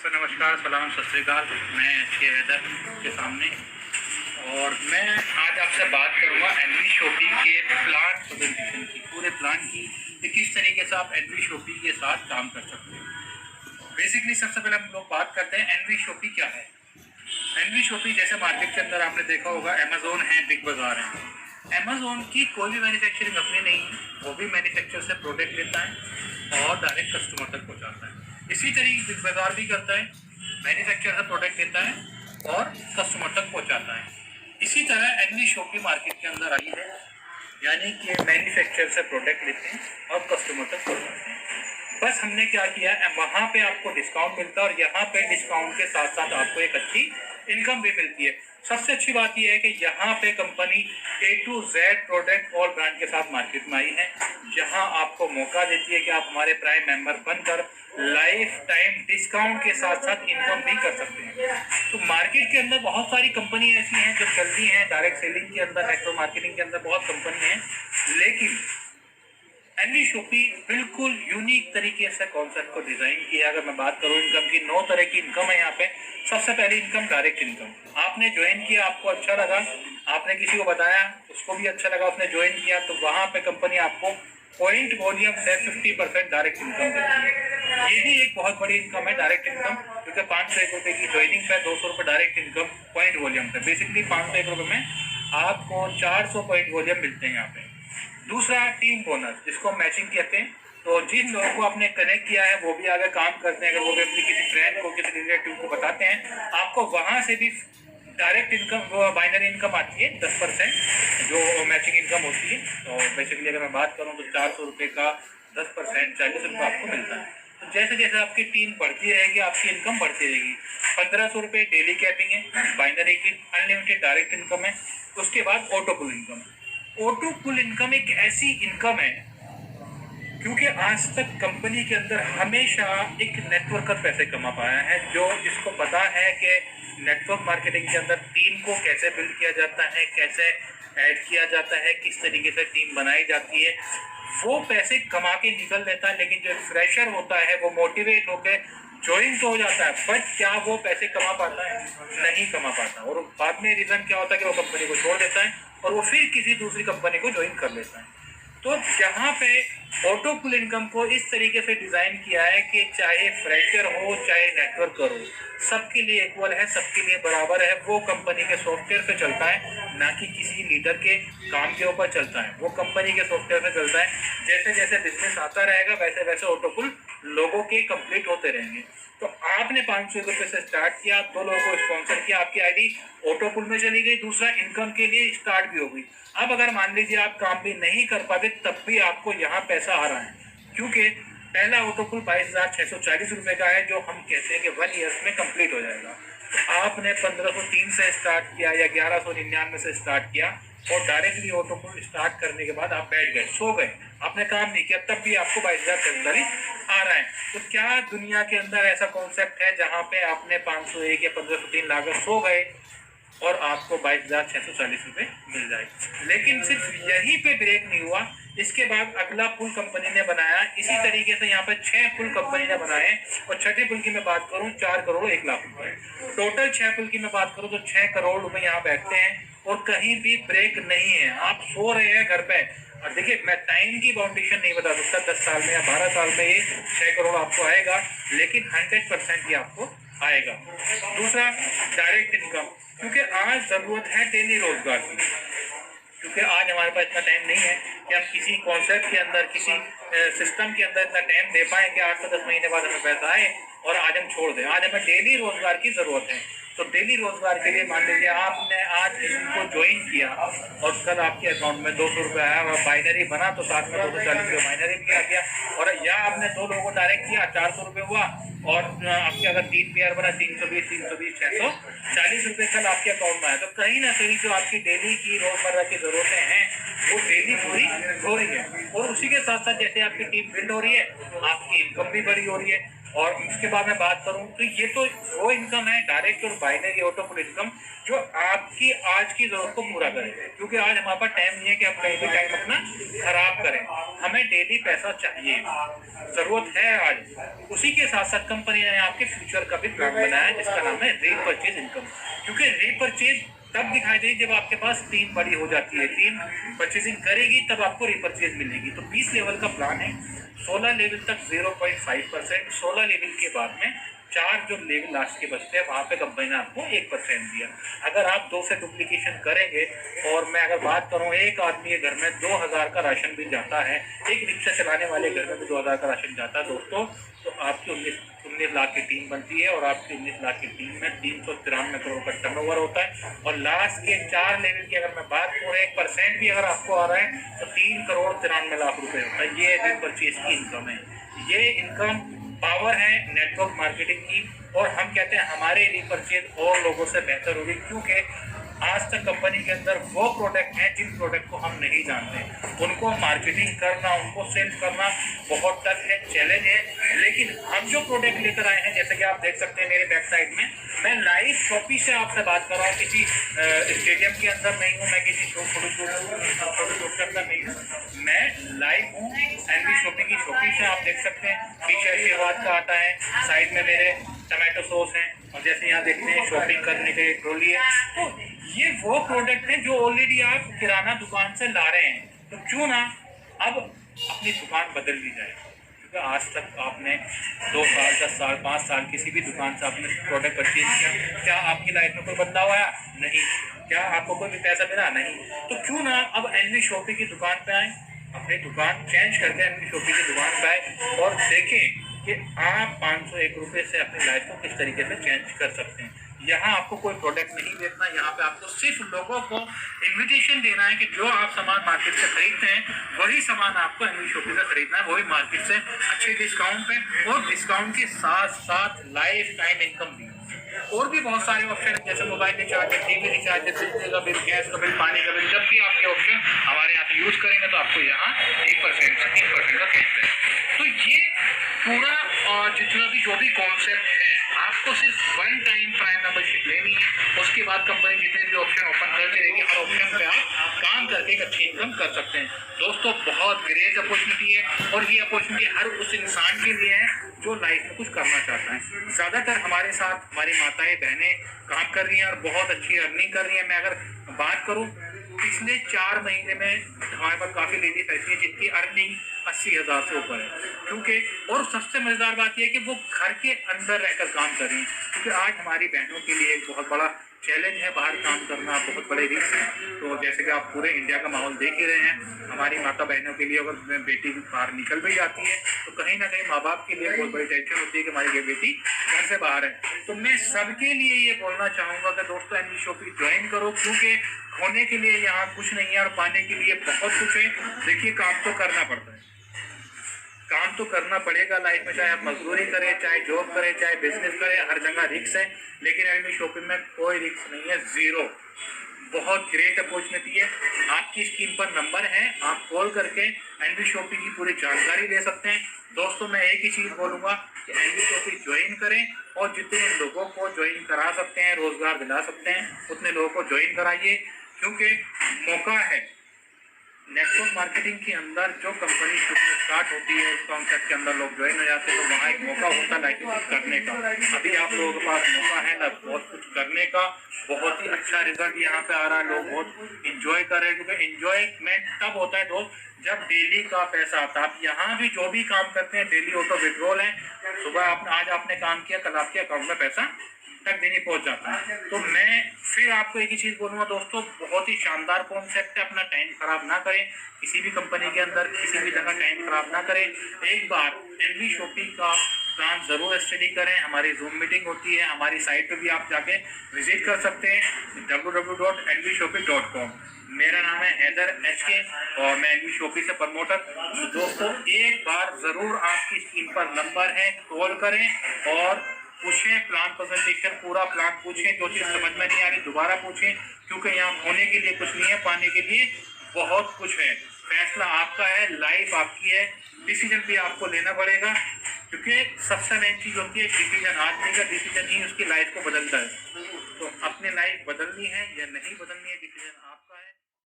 Sir नमस्कार, सलाम, सत श्री अकाल। मैं एच.के. हैदर के सामने और मैं आज आपसे बात करूंगा एनवी शॉपी के प्लांट प्रेजेंटेशन की, पूरे प्लांट की कि किस तरीके से आप एनवी शॉपी के साथ काम कर सकते हैं। बेसिकली सबसे पहले हम लोग बात करते हैं एनवी शॉपी क्या है। एनवी शॉपी जैसे मार्केट के अंदर आपने देखा होगा, अमेजोन है, बिग बाज़ार है। अमेजोन की कोई भी मैन्युफैक्चरिंग अपनी नहीं है, वो भी मैन्युफैक्चर से प्रोडक्ट लेता है और डायरेक्ट कस्टमर तक पहुंचाता है। इसी तरीके बिग बाज़ार भी करता है, मैन्युफैक्चर से प्रोडक्ट लेता है और कस्टमर तक पहुंचाता है। इसी तरह एनवी शॉपी मार्केट के अंदर आई है, यानी कि मैन्युफैक्चर से प्रोडक्ट लेते हैं और कस्टमर तक पहुंचाते हैं। बस हमने क्या किया है, वहाँ पे आपको डिस्काउंट मिलता है और यहाँ पे डिस्काउंट के साथ साथ आपको एक अच्छी इनकम भी मिलती है। सबसे अच्छी बात यह है कि यहाँ पे company A to Z product और ब्रांड के साथ मार्केट में आई है, जहाँ आपको मौका देती है कि आप हमारे प्राइम मेंबर बनकर लाइफ टाइम डिस्काउंट के साथ साथ इनकम भी कर सकते हैं। तो मार्केट के अंदर बहुत सारी कंपनी ऐसी हैं जो चलती हैं डायरेक्ट सेलिंग के अंदर, नेटवर्क मार्केटिंग के अंदर बहुत कंपनी हैं, लेकिन एनवी शॉपी बिल्कुल यूनिक तरीके से कॉन्सेप्ट को डिज़ाइन किया। अगर मैं बात करूँ इनकम की, 9 तरह की इनकम है यहाँ पे। सबसे पहली इनकम डायरेक्ट इनकम। आपने ज्वाइन किया, आपको अच्छा लगा, आपने किसी को बताया, उसको भी अच्छा लगा, उसने ज्वाइन किया, तो वहाँ पे कंपनी आपको पॉइंट वॉल्यूम से 50% डायरेक्ट इनकम देती है। ये भी एक बहुत बड़ी इनकम है, डायरेक्ट इनकम, क्योंकि 501 रुपये की ज्वाइनिंग पे 200 रुपये डायरेक्ट इनकम पॉइंट वॉल्यूम पे। बेसिकली 501 रुपये में आपको 400 पॉइंट वॉल्यूम मिलते हैं यहाँ पे। दूसरा टीम बोनस, जिसको मैचिंग कहते हैं। तो जिन लोगों को आपने कनेक्ट किया है वो भी आगे काम करते हैं, अगर वो भी अपनी किसी फ्रेंड को, किसी रिलेटिव को बताते हैं, आपको वहाँ से भी डायरेक्ट इनकम, बाइनरी इनकम आती है 10% जो मैचिंग इनकम होती है। तो बेसिकली अगर मैं बात करूँ तो 400 रुपये का 10% 40 रुपये आपको मिलता है। तो जैसे जैसे आपकी टीम बढ़ती रहेगी आपकी इनकम बढ़ती रहेगी। 1500 रुपये डेली कैपिंग है बाइनरी की, अनलिमिटेड डायरेक्ट इनकम है। उसके बाद ऑटो पुल इनकम। ऑटो पुल इनकम एक ऐसी इनकम है, क्योंकि आज तक कंपनी के अंदर हमेशा एक नेटवर्कर पैसे कमा पाया है, जो जिसको पता है कि नेटवर्क मार्केटिंग के अंदर टीम को कैसे बिल्ड किया जाता है, कैसे ऐड किया जाता है, किस तरीके से टीम बनाई जाती है, वो पैसे कमा के निकल देता है। लेकिन जो फ्रेशर होता है वो मोटिवेट होकर ज्वाइन तो हो जाता है, बट क्या वो पैसे कमा पाता है? नहीं कमा पाता। और बाद में रीज़न क्या होता है कि वो कंपनी को छोड़ देता है और वो फिर किसी दूसरी कंपनी को ज्वाइन कर लेता है। तो यहाँ पे ऑटो पुल इनकम को इस तरीके से डिज़ाइन किया है कि चाहे फ्रेशर हो चाहे नेटवर्कर हो, सबके लिए इक्वल है, सबके लिए बराबर है। वो कंपनी के सॉफ्टवेयर पे चलता है, ना कि किसी लीडर के काम के ऊपर चलता है। वो कंपनी के सॉफ्टवेयर पे चलता है। जैसे जैसे बिजनेस आता रहेगा वैसे वैसे ऑटो पुल लोगों के कंप्लीट होते रहेंगे। तो आपने 501 रुपये से स्टार्ट किया, 2 लोगों को स्पॉन्सर किया, आपकी आईडी ऑटो पुल में चली गई। दूसरा, इनकम के लिए स्टार्ट भी हो गई। अब अगर मान लीजिए आप काम भी नहीं कर पाते तब भी आपको यहाँ पैसा आ रहा है, क्योंकि पहला ऑटो पुल 22,640 रुपये का है, जो हम कहते हैं कि 1 ईयर्स में कंप्लीट हो जाएगा। तो आपने 1503 से स्टार्ट किया या 1199 से स्टार्ट किया और डायरेक्टली ऑटो पुल स्टार्ट करने के बाद आप बैठ गए, सो गए, आपने काम नहीं किया, तब भी आपको 22,043 आ रहा है। तो क्या दुनिया के अंदर ऐसा कॉन्सेप्ट है जहाँ पे आपने 501 या 1503 लाकर सो गए और आपको 22,640 रुपये मिल जाए? लेकिन सिर्फ यहीं पे ब्रेक नहीं हुआ। इसके बाद अगला पुल कंपनी ने बनाया। इसी तरीके से यहाँ पे 6 पुल कंपनी ने बनाए और छठे पुल की मैं बात करूँ 4 करोड़ 1 लाख रुपए। टोटल 6 पुल की मैं बात करूँ तो 6 करोड़ रुपए यहाँ बैठते हैं और कहीं भी ब्रेक नहीं है। आप सो रहे हैं घर पे। और देखिए, मैं टाइम की बाउंडेशन नहीं बता सकता, 10 साल में या 12 साल में ये 6 करोड़ आपको आएगा, लेकिन 100% ही आपको आएगा। दूसरा, डायरेक्ट इनकम, क्योंकि आज ज़रूरत है डेली रोजगार की। क्योंकि आज हमारे पास इतना टाइम नहीं है कि हम किसी कॉन्सेप्ट के अंदर, किसी सिस्टम के अंदर इतना टाइम दे पाएँ कि 8 से 10 महीने बाद हमें पैसा आए और आज हम छोड़ दें। आज हमें डेली रोजगार की ज़रूरत है। तो डेली रोजगार के लिए मान लीजिए आपने आज किसी को ज्वाइन किया और कल आपके अकाउंट में 200 रुपये आया और बाइनरी बना तो साथ में 240 रुपये बाइनरी भी आ गया। और या आपने 2 लोगों को डायरेक्ट किया, 400 रुपये हुआ और आपके अगर 3 पेयर बना 320, 640 रुपये कल आपके अकाउंट में आया। तो कहीं ना कहीं जो आपकी डेली की रोजमर्रा की ज़रूरतें हैं वो डेली पूरी हो रही है। और उसी के साथ साथ जैसे आपकी टीम बिल्ड हो रही है, आपकी इनकम भी बड़ी हो रही है। और उसके बाद मैं बात करूं तो ये तो वो इनकम है डायरेक्ट और बाइनरी ऑटोफुल इनकम जो आपकी आज की जरूरत को पूरा करे, क्योंकि आज हमारे पास टाइम नहीं है कि हम कहीं भी टाइम अपना खराब करें। हमें डेली पैसा चाहिए, जरूरत है आज। उसी के साथ साथ कंपनी ने आपके फ्यूचर का भी प्लान बनाया है जिसका नाम है रीपरचेज इनकम, क्योंकि रीपरचेज तब दिखाई देगी जब आपके पास टीम बड़ी हो जाती है, टीम परचेजिंग करेगी तब आपको रिपर्चेज मिलेगी। तो 20 लेवल का प्लान है, 16 लेवल तक 0.5%, 16 लेवल के बाद में 4 जो लेवल लास्ट के बचते हैं वहाँ पे कंपनी ने आपको 1% दिया। अगर आप 2 से डुप्लीकेशन करेंगे, और मैं अगर बात करूँ एक आदमी के घर में 2000 का राशन भी जाता है, एक रिक्शा चलाने वाले घर में भी 2000 का राशन जाता है दोस्तों, तो आपकी 19 लाख की टीम बनती है, और आपकी 19 लाख की टीम में 393 करोड़ का टर्नओवर होता है। और लास्ट के 4 लेवल की अगर मैं बात करूँ 1% भी अगर आपको आ रहा है तो 3,93,00,000 रुपए होता है। ये रीपरचेज की इनकम है, ये इनकम पावर है नेटवर्क मार्केटिंग की। और हम कहते हैं हमारे रीपरचेज और लोगों से बेहतर होगी, क्योंकि आज तक कंपनी के अंदर वो प्रोडक्ट हैं जिन प्रोडक्ट को हम नहीं जानते, उनको मार्केटिंग करना, उनको सेल करना बहुत टफ है, चैलेंज है। लेकिन हम जो प्रोडक्ट लेकर आए हैं, जैसे कि आप देख सकते हैं मेरे बैक साइड में, मैं लाइव शॉपी से आपसे बात कर रहा हूँ, किसी स्टेडियम के अंदर नहीं हूँ, मैं किसी फोटोशूट के अंदर नहीं हूँ, मैं लाइव हूँ एनवी शॉपी की शॉपी से। आप देख सकते हैं पीछे आशीर्वाद का आता है, साइड में मेरे टमाटो सॉस है, और जैसे यहाँ देखते हैं शॉपिंग करने के ट्रॉली है। तो ये वो प्रोडक्ट है जो ऑलरेडी आप किराना दुकान से ला रहे हैं, तो क्यों ना अब अपनी दुकान बदल ली जाए। क्योंकि आज तक आपने 2 साल 10 साल 5 साल किसी भी दुकान से आपने प्रोडक्ट परचेज किया, क्या आपकी लाइफ में कोई बदलाव आया? नहीं। क्या आपको कोई भी पैसा मिला? नहीं। तो क्यों ना अब एनवी शॉपी की दुकान पे आए, अपनी दुकान चेंज करके एनवी शॉपी की दुकान पे आए और देखें कि आप 501 रुपये से अपनी लाइफ को किस तरीके से चेंज कर सकते हैं। यहाँ आपको कोई प्रोडक्ट नहीं देखना, यहाँ पे आपको सिर्फ लोगों को इन्विटेशन देना है कि जो आप सामान मार्केट से खरीदते हैं वही सामान आपको एनवी शॉपी से खरीदना है, वही मार्केट से अच्छे डिस्काउंट पे, और डिस्काउंट के साथ साथ लाइफ टाइम इनकम भी। और भी बहुत सारे ऑप्शन है, जैसे मोबाइल रिचार्ज, टीवी रिचार्ज, बिजली का बिल, गैस का बिल, पानी का बिल। जब भी आप ये ऑप्शन हमारे यहाँ से यूज करेंगे तो आपको यहाँ 1% से 3% का कैशबैक। तो ये पूरा जितना भी जो भी कॉन्सेप्ट है, आपको सिर्फ 1 टाइम प्राइम मेंबरशिप लेनी है, उसके बाद कंपनी जितने भी ऑप्शन ओपन करती रहेगी, हर ऑप्शन पे आप काम करके एक अच्छी इनकम कर सकते हैं। दोस्तों बहुत ग्रेट अपॉर्चुनिटी है, और ये अपॉर्चुनिटी हर उस इंसान के लिए है जो लाइफ में कुछ करना चाहता है। ज़्यादातर हमारे साथ हमारी माताएं बहनें काम कर रही हैं और बहुत अच्छी अर्निंग कर रही हैं। मैं अगर बात करूं पिछले 4 महीने में हमारे पास काफ़ी लेडीज ऐसी हैं जिनकी अर्निंग 80,000 से ऊपर है, क्योंकि और सबसे मज़ेदार बात यह है कि वो घर के अंदर रहकर काम कर रही हैं। क्योंकि आज हमारी बहनों के लिए एक बहुत बड़ा चैलेंज है बाहर काम करना, बहुत बड़े रिस्क है। तो जैसे कि आप पूरे इंडिया का माहौल देख ही रहे हैं, हमारी माता बहनों के लिए अगर बेटी बाहर निकल भी जाती है तो कहीं ना कहीं माँ बाप के लिए बहुत बड़ी टेंशन होती है कि हमारी ये बेटी घर से बाहर है। तो मैं सबके लिए ये बोलना चाहूँगा कि दोस्तों एनवी शॉपी ज्वाइन करो, क्योंकि खोने के लिए यहाँ कुछ नहीं है और पाने के लिए बहुत कुछ है। देखिए काम तो करना पड़ता है, काम तो करना पड़ेगा लाइफ में, चाहे आप मजदूरी करें, चाहे जॉब करें, चाहे बिजनेस करें, हर जगह रिस्क है। लेकिन एनवी शॉपिंग में कोई रिस्क नहीं है, जीरो। बहुत ग्रेट अपॉर्चुनिटी है। आपकी स्क्रीन पर नंबर है, आप कॉल करके एनवी शॉपिंग की पूरी जानकारी ले सकते हैं। दोस्तों मैं एक ही चीज़ बोलूँगा कि एनवी शॉपिंग ज्वाइन करें, और जितने लोगों को ज्वाइन करा सकते हैं, रोजगार दिला सकते हैं, उतने लोगों को ज्वाइन कराइए, क्योंकि मौका है। नेटवर्क मार्केटिंग के अंदर जो कंपनी स्टार्ट होती है, उस कॉन्सेप्ट के अंदर लोग ज्वाइन हो जाते हैं, तो वहाँ एक मौका होता है लाइफ में कुछ करने का। अभी आप लोगों के पास मौका है ना बहुत कुछ करने का, बहुत ही अच्छा रिजल्ट यहाँ पे आ रहा है, लोग बहुत इंजॉय कर रहे हैं। क्योंकि इंजॉयमेंट तब होता है दोस्त जब डेली का पैसा आता है। आप यहाँ भी जो भी काम करते हैं डेली ऑटो विड्रॉल है, सुबह आज आपने काम किया, कल आपके अकाउंट में पैसा तक देने पहुंच जाता है। तो मैं फिर आपको एक ही चीज़ बोलूँगा दोस्तों, बहुत ही शानदार कॉन्सेप्ट है, अपना टाइम खराब ना करें, किसी भी कंपनी के अंदर किसी भी जगह टाइम खराब ना करें। एक बार एनवी शॉपिंग का प्लान ज़रूर स्टडी करें। हमारी जूम मीटिंग होती है, हमारी साइट पे भी आप जाके विजिट कर सकते हैं www.nvshopping.com। मेरा नाम है हैदर HK और मैं एनवी शॉपिंग से प्रमोटर। तो दोस्तों एक बार ज़रूर आपकी स्क्रीन पर नंबर है, कॉल करें और पूछें, प्लान प्रेजेंटेशन पूरा प्लान पूछें, जो चीज़ समझ में नहीं आ रही दोबारा पूछें, क्योंकि यहाँ खोने के लिए कुछ नहीं है, पाने के लिए बहुत कुछ है। फैसला आपका है, लाइफ आपकी है, डिसीजन भी आपको लेना पड़ेगा। क्योंकि सबसे मेन चीज़ होती है डिसीजन। आदमी का डिसीजन ही उसकी लाइफ को बदलता है। तो अपनी लाइफ बदलनी है या नहीं बदलनी है, डिसीजन